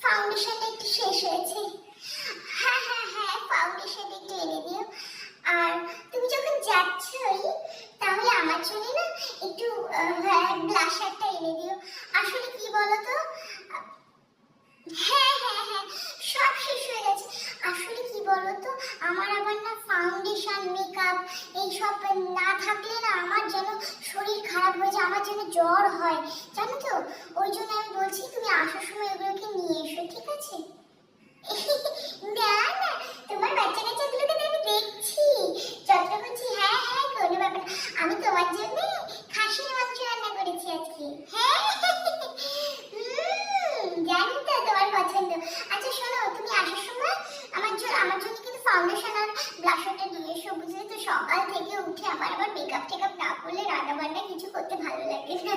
ফাউন্ডেশনটা একটু শেষ হয়েছে। হ্যাঁ হ্যাঁ হ্যাঁ, ফাউন্ডেশনটা একটু এনে দিও। আর তুমি যখন যাচ্ছই তাহলে আমার জন্য না একটু ব্লাশারটা এনে দিও। আসলে কি বলতো, হ্যাঁ হ্যাঁ হ্যাঁ, সব শেষ হয়ে গেছে। আসলে কি বলতো, আমার আবার না ফাউন্ডেশন মেকআপ এইসব না থাকলে না আমার যেন শরীর খারাপ হয়ে যায়, আমার যেন জ্বর হয়, জানো তো। ওই জন্য আমি বলছি তুমি আসার সময় এগুলোকে নিয়ে এসো, ঠিক আছে? না না, তোমার বাচ্চা কাচ্চাগুলোকে তো আমি দেখছি, যত্ন করছি। হ্যাঁ হ্যাঁ, কোনো ব্যাপার না। আমি তোমার জন্য খাসির মাংস রান্না করেছি আজকে। হ্যাঁ জানি তো তোমার পছন্দ। আচ্ছা শোনো, তুমি আসার সময় আমার জন্য কিন্তু ফাউন্ডেশন আর ব্লাশারটা নিয়ে এসো, বুঝলে তো। সকাল থেকে উঠে আমার আবার মেকআপ টেকআপ না করলে রান্না বান্না কিছু করতে ভালো লাগে না।